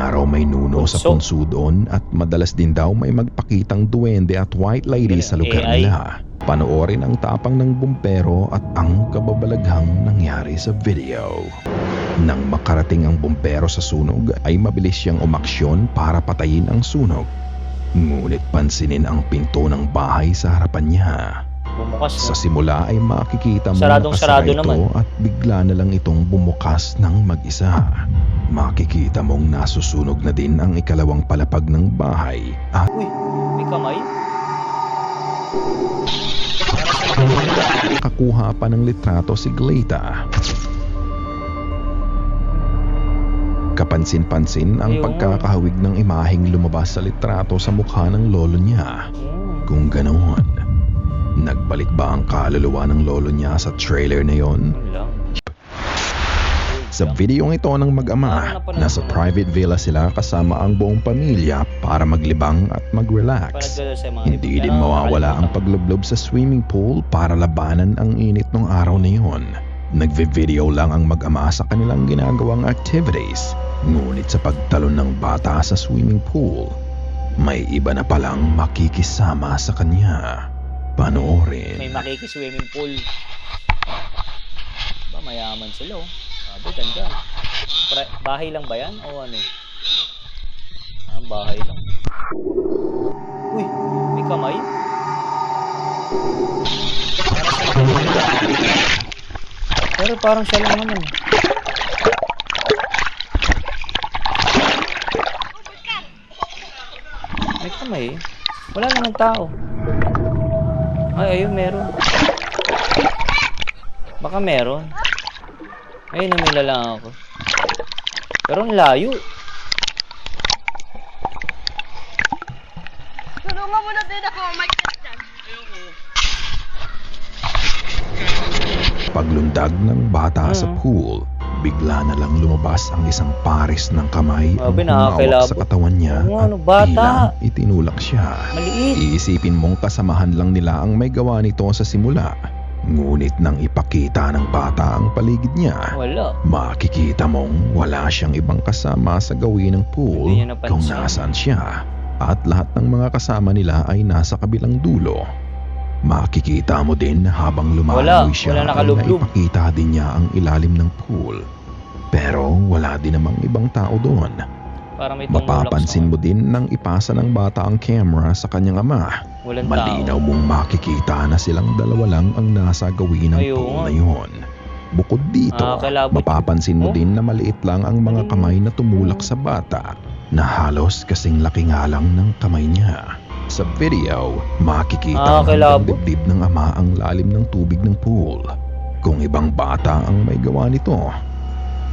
nga raw may nuno sa punso doon at madalas din daw may magpakitang duwende at white lady sa lugar nila. Panoorin ang tapang ng bumpero at ang kababalaghang nangyari sa video. Nang makarating ang bumpero sa sunog ay mabilis siyang umaksyon para patayin ang sunog. Ngunit pansinin ang pinto ng bahay sa harapan niya. Bumukas, Sa simula ay makikita mo Saradong-sarado nakasara ito naman. at bigla na lang itong bumukas ng mag-isa. Makikita mong nasusunog na din ang ikalawang palapag ng bahay at Uy, may kamay? nakakuha pa ng litrato si Gleta. Kapansin-pansin ang Ayun. pagkakahawig ng imaheng lumabas sa litrato sa mukha ng lolo niya. Kung ganoon, nagbalik ba ang kaluluwa ng lolo niya sa trailer na yon? Yun lang. Sa videong ito ng mag-ama, nasa private villa sila kasama ang buong pamilya para maglibang at mag-relax. Hindi din mawawala ang paglublob sa swimming pool para labanan ang init ng araw na yon. Nagve-video lang ang mag-ama sa kanilang ginagawang activities, ngunit sa pagtalon ng bata sa swimming pool, may iba na palang makikisama sa kanya. Panoorin. May makikiswimming pool. Ba, mayaman sila oh. Sabi, ganda. Bahay lang ba yan? O ano? Bahay lang. Uy, may kamay? Pero parang siya lang naman. May kamay eh. Wala naman tao. Ay, ayun, meron. Baka meron. Ay, namila lang ako. Pero ang layo. Tulungan mo na din ako, Mike. Paglundag ng bata sa pool, bigla na lang lumabas ang isang pares ng kamay ang Sabi, humawak nakakilabot. sa katawan niya Oo, at ano, bata. tila itinulak siya. Maliit. Iisipin mong kasamahan lang nila ang may gawa nito sa simula. Ngunit nang ipakita ng bata ang paligid niya, Wala. makikita mong wala siyang ibang kasama sa gawin ng pool Hindi niya napansin. kung nasaan siya. At lahat ng mga kasama nila ay nasa kabilang dulo. Makikita mo din habang lumalangoy siya wala ay nakalublob. naipakita din niya ang ilalim ng pool. Pero wala din namang ibang tao doon. Parang may tumulak Mapapansin mo din nang ipasa ng bata ang camera sa kanyang ama. Walang Malinaw tao. mong makikita na silang dalawa lang ang nasa gawin ng Ayun. pool na yun. Bukod dito, Kalabot. mapapansin mo Oh. din na maliit lang ang mga kamay na tumulak sa bata na halos kasing laki nga lang ng kamay niya. Sa video, makikita mo hanggang Kalabot. dibdib ng ama ang lalim ng tubig ng pool. Kung ibang bata ang may gawa nito,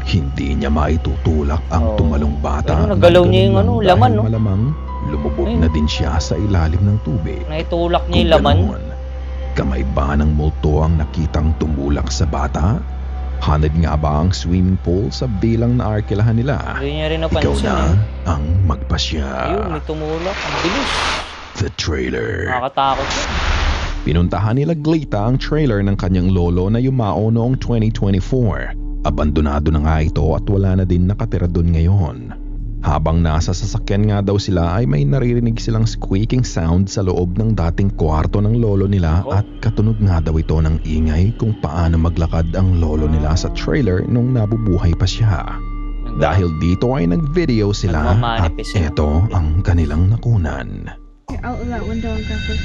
hindi niya maitutulak ang Oo. tumalong bata. Pero nagalaw ng niya yung ganun ano, lang laman, dahil no? Malamang lumubog Ayun. na din siya sa ilalim ng tubig. Naitulak niya yung Kung laman. ganoon, kamay ba ng multo ang nakitang tumulak sa bata? Hanad nga ba ang swimming pool sa bilang na arkilahan nila? Hindi niya rin Ikaw napansin na eh. ang magpasya. Ayun, may tumulak. Ang bilis. The trailer. Nakakatakot siya. Pinuntahan nila Gleta ang trailer ng kanyang lolo na yumao noong 2024. Abandonado na nga ito at wala na din nakatira doon ngayon. Habang nasa sasakyan nga daw sila ay may naririnig silang squeaking sound sa loob ng dating kwarto ng lolo nila at katunog nga daw ito ng ingay kung paano maglakad ang lolo nila sa trailer nung nabubuhay pa siya. Dahil dito ay nag-video sila at Nagmamanifest sila. ito ang kanilang nakunan. You're out of that window and grab this.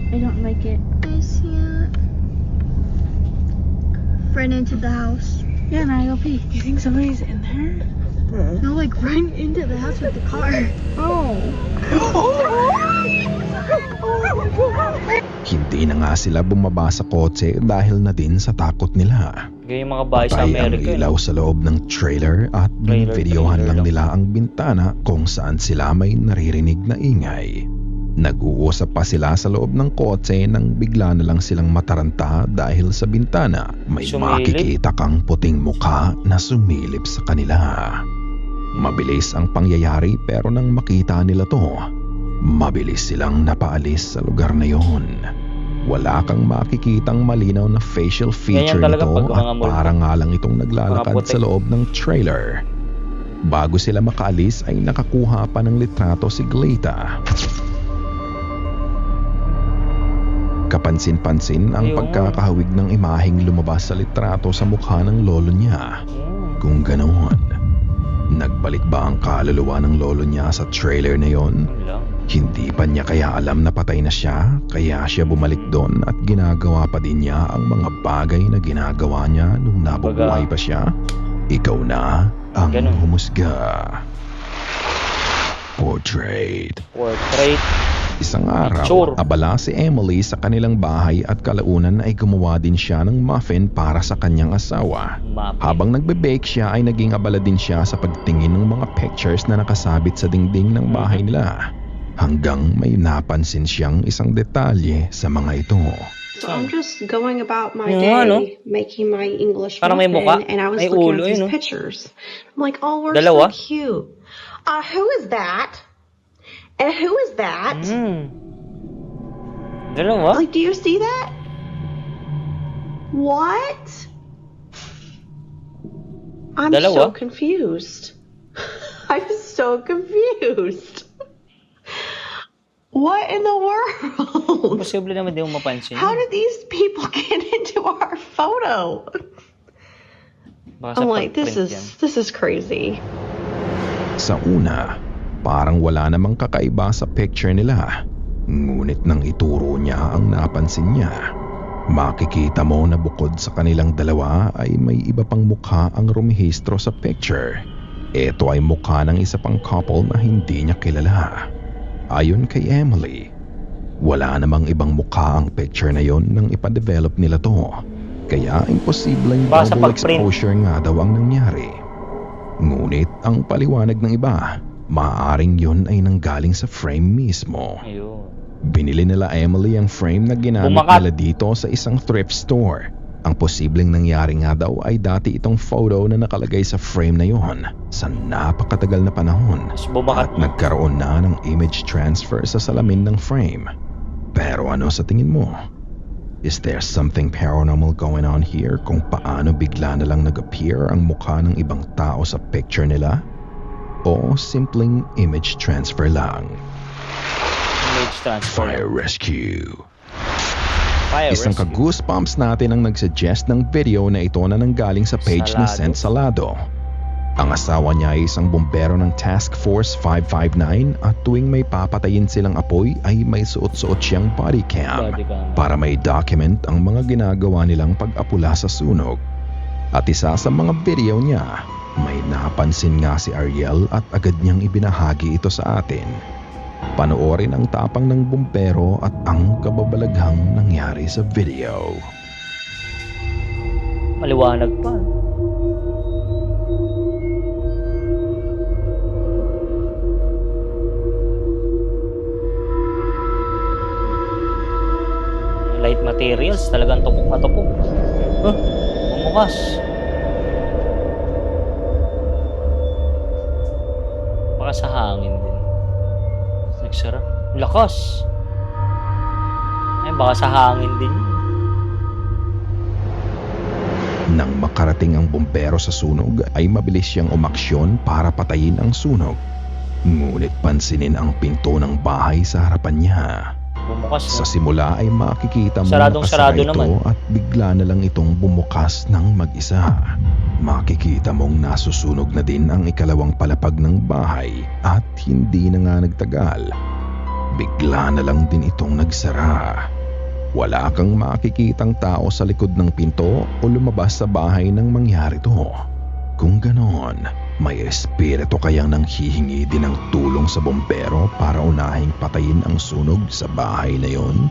I don't like it. I see it. Right into the house. Yeah, now go pee. You think somebody's in there? No, like right into the house with the car. Oh. Hindi na nga sila bumaba sa kotse dahil na din sa takot nila. Ganyan yung mga bahay sa Patay ang Amerika. ilaw sa loob ng trailer at binivideohan trailer lang lang. nila ang bintana kung saan sila may naririnig na ingay. Nag-uusap pa sila sa loob ng kotse nang bigla na lang silang mataranta dahil sa bintana may Sumilip? makikita kang puting mukha na sumilip sa kanila. Mabilis ang pangyayari pero nang makita nila to, mabilis silang napaalis sa lugar na yon. Wala kang makikitang malinaw na facial feature Ganyan talaga nito pag mga at multo. parang nga lang itong naglalakad Mga puti. sa loob ng trailer. Bago sila makaalis ay nakakuha pa ng litrato si Gleta. Kapansin-pansin ang Ayun. pagkakahawig ng imaheng lumabas sa litrato sa mukha ng lolo niya. Kung ganoon, nagbalik ba ang kaluluwa ng lolo niya sa trailer na yon? Wala. Hindi pa niya kaya alam na patay na siya, kaya siya bumalik doon at ginagawa pa din niya ang mga bagay na ginagawa niya nung nabubuhay pa siya? Ikaw na ang Ganun. humusga. Portrait. Isang Picture. araw, abala si Emily sa kanilang bahay at kalaunan ay gumawa din siya ng muffin para sa kanyang asawa. Map. Habang nagbe-bake siya ay naging abala din siya sa pagtingin ng mga pictures na nakasabit sa dingding ng bahay nila. Hanggang may napansin siyang isang detalye sa mga ito. So I'm just going about my Yung day, ano? making my English Parang may muffin, mukha, and I was may looking ulo, at these no? pictures. I'm like, oh, we're Dalawa? so cute. Who is that? And who is that? Dalawa? Like, do you see that? What? I'm so Dalawa? confused. I'm so confused. What in the world? Posible naman di mo mapansin. How did these people get into our photo? Baka sa I'm like, pag-print yan. this is crazy. Sa una, parang wala namang kakaiba sa picture nila. Ngunit nang ituro niya ang napansin niya, makikita mo na bukod sa kanilang dalawa ay may iba pang mukha ang rumihistro sa picture. Ito ay mukha ng isa pang couple na hindi niya kilala. Ayon kay Emily, wala namang ibang mukha ang picture na yon nang ipadevelop nila to. Kaya imposibleng Baka sa double pag-print. exposure nga daw ang nangyari. Ngunit ang paliwanag ng iba, maaaring yon ay nanggaling sa frame mismo. Ayun. Binili nila Emily ang frame na ginamit Bumakat. nila dito sa isang thrift store. Ang posibleng nangyari nga daw ay dati itong photo na nakalagay sa frame na yon sa napakatagal na panahon Tapos bumakat at nagkaroon na ng image transfer sa salamin ng frame. Pero ano sa tingin mo? Is there something paranormal going on here kung paano bigla na lang nag-appear ang mukha ng ibang tao sa picture nila? O simpleng image transfer lang? Image transfer. Fire rescue. Fire Isang rescue. ka-goosebumps natin ang nagsuggest ng video na ito na nanggaling sa page ni Salado. Sent Salado. Ang asawa niya ay isang bumbero ng Task Force 559 at tuwing may papatayin silang apoy ay may suot-suot siyang body cam Body cam. para may document ang mga ginagawa nilang pag-apula sa sunog. At isa sa mga video niya, may napansin nga si Ariel at agad niyang ibinahagi ito sa atin. Panoorin ang tapang ng bumbero at ang kababalaghang nangyari sa video. Maliwanag pa. Light materials, talagang tupok na tupok. Bumukas. Baka sa hangin din. Nagsara. Lakas. Ay, baka sa hangin din. Nang makarating ang bumbero sa sunog ay mabilis siyang umaksyon para patayin ang sunog. Ngunit pansinin ang pinto ng bahay sa harapan niya. Bumukas Sa na. simula ay makikita mo Saradong-sarado nakasara ito naman. at bigla na lang itong bumukas ng mag-isa. Makikita mong nasusunog na din ang ikalawang palapag ng bahay at hindi na nga nagtagal. Bigla na lang din itong nagsara. Wala kang makikitang tao sa likod ng pinto o lumabas sa bahay nang mangyari to. Kung ganon, may espiritu kayang nanghihingi din ng tulong sa bombero para unahing patayin ang sunog sa bahay na yon?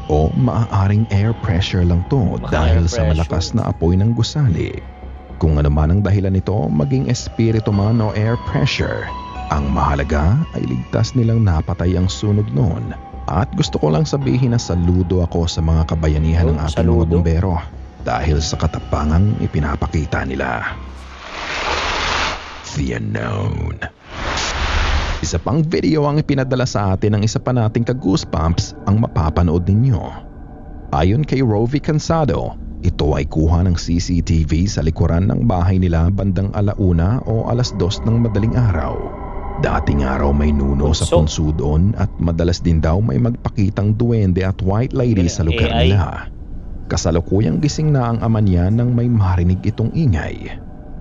O maaaring air pressure lang to Baka dahil air sa pressure. malakas na apoy ng gusali? Kung ano man ang dahilan nito, maging espiritu man o air pressure, ang mahalaga ay ligtas nilang napatay ang sunog noon. At gusto ko lang sabihin na saludo ako sa mga kabayanihan ng ating mga Saludo. bombero dahil sa katapangang ipinapakita nila. The Unknown. Isa pang video ang ipinadala sa atin ng isa pa nating ka-goosebumps ang mapapanood ninyo. Ayon kay Rovi Cansado, ito ay kuha ng CCTV sa likuran ng bahay nila bandang 1:00 o 2:00 ng madaling araw. Dating araw may nuno sa punso doon at madalas din daw may magpakitang duwende at white lady sa lugar AI. nila. Kasalukuyang gising na ang ama niya nang may marinig itong ingay.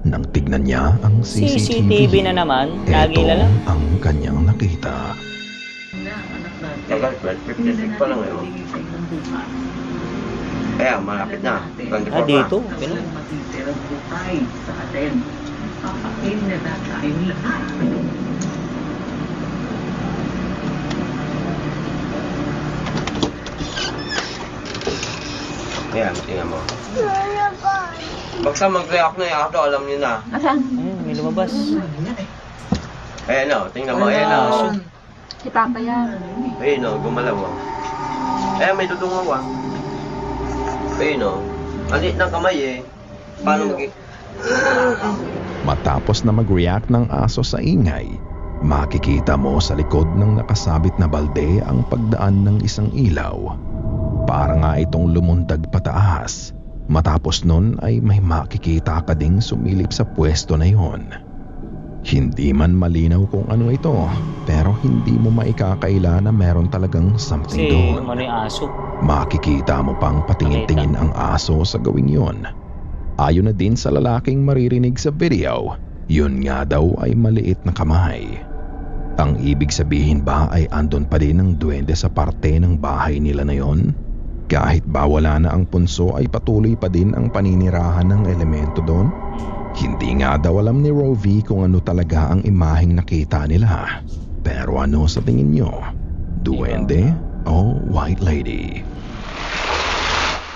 Nang tignan niya ang CCTV na naman. Lagi ito lang. ang kanyang nakita. Tagal, 12:56 pa lang yun. Kaya malapit na. 24 Ah, dito. na. Ganun. Kaya, tingnan mo. Basta mag-react na yung ato, alam niyo na. Asan? Ayun, may lumabas. Ayan o, tingnan mo. Ayan o. Si Papa yan. Ayan o, gumalaw o. Ayan, may dudungaw ah. Ayan o. Ang liit ng kamay eh. Paano mag- Matapos na mag-react ng aso sa ingay, makikita mo sa likod ng nakasabit na balde ang pagdaan ng isang ilaw. Para nga itong lumundag pataas. Matapos nun ay may makikita ka ding sumilip sa pwesto na yon. Hindi man malinaw kung ano ito, pero hindi mo maikakaila na meron talagang something Kasi doon. ano yung aso. Makikita mo pang patingin-tingin ang aso sa gawing yon. Ayon na din sa lalaking maririnig sa video, yun nga daw ay maliit na kamay. Ang ibig sabihin ba ay andon pa din ang duwende sa parte ng bahay nila na yon? Kahit ba wala na ang punso ay patuloy pa din ang paninirahan ng elemento doon? Hindi nga daw alam ni Rovi kung ano talaga ang imaheng nakita nila. Pero ano sa tingin nyo? Duwende o white lady?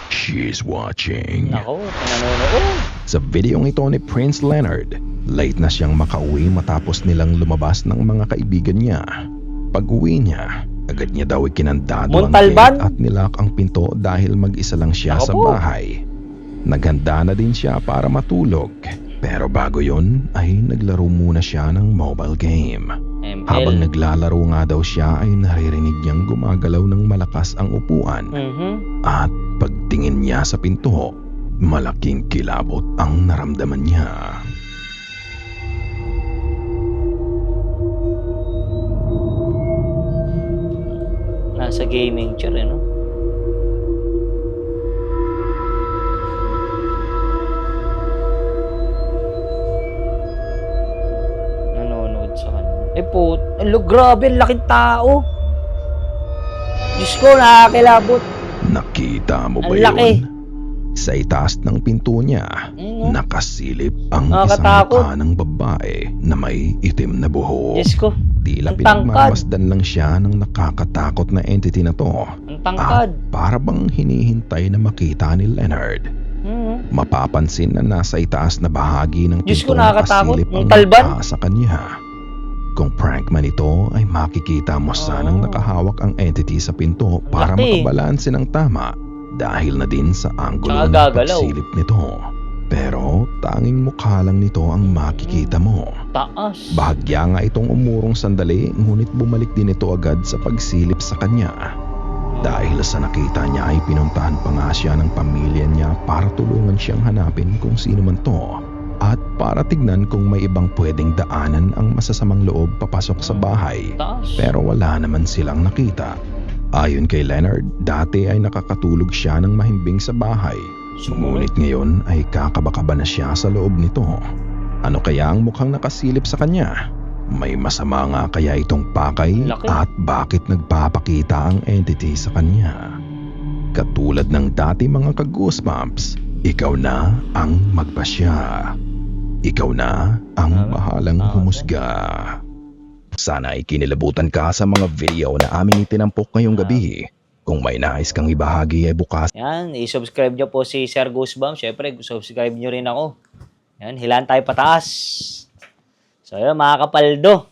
She's watching. Nako, nanonood. Sa videong ito ni Prince Leonard, late na siyang makauwi matapos nilang lumabas ng mga kaibigan niya. Pag-uwi niya, agad niya daw ikinandado ang Montalban? gate at nilak ang pinto dahil mag-isa lang siya Ako sa po. bahay. Naghanda na din siya para matulog. Pero bago yon ay naglaro muna siya ng mobile game. Habang ML. naglalaro nga daw siya ay naririnig niyang gumagalaw ng malakas ang upuan. At pagtingin niya sa pinto, malaking kilabot ang naramdaman niya. Nasa gaming chair, eh, no? Nanonood sa kanya. Eh po, grabe, ang laking tao. Diyos ko, nakakilabot. Nakita mo ba Ang laki. yun? Sa itaas ng pinto niya, nakasilip ang isang Nakakatakot. mukha ng babae na may itim na buhok. Diyos ko, Tila ang tangkad. pinagmamasdan lang siya ng nakakatakot na entity na to. Ang tangkad. At para bang hinihintay na makita ni Leonard. Mapapansin na nasa itaas na bahagi ng Diyos pinto ko, nakakatakot. nakasilip Ang ang talban. mukha sa kanya. Kung prank man ito ay makikita mo sanang nakahawak ang entity sa pinto para laki. makabalanse ng tama dahil na din sa anggulo Tsaka ng gagalaw. pagsilip nito. Pero tanging mukha lang nito ang makikita mo. Taas. Bahagya nga itong umurong sandali ngunit bumalik din ito agad sa pagsilip sa kanya. Dahil sa nakita niya ay pinuntahan pa nga siya ng pamilya niya para tulungan siyang hanapin kung sino man to. At para tignan kung may ibang pwedeng daanan ang masasamang loob papasok sa bahay. Taas. Pero wala naman silang nakita. Ayon kay Leonard, dati ay nakakatulog siya ng mahimbing sa bahay. Ngunit ngayon ay kakabakaba na siya sa loob nito. Ano kaya ang mukhang nakasilip sa kanya? May masama nga kaya itong pakay Laki. at bakit nagpapakita ang entity sa kanya? Katulad ng dati mga ka-goosebumps, ikaw na ang magpasya. Ikaw na ang bahalang humusga. Sana ay kinilabutan ka sa mga video na aming itinampok ngayong gabi. Kung may nais kang ibahagi ay bukas. Yan, i-subscribe nyo po si Sir Goosebumps. Siyempre, subscribe nyo rin ako. Yan, hilaan tayo pataas. So, yun, mga kapaldo.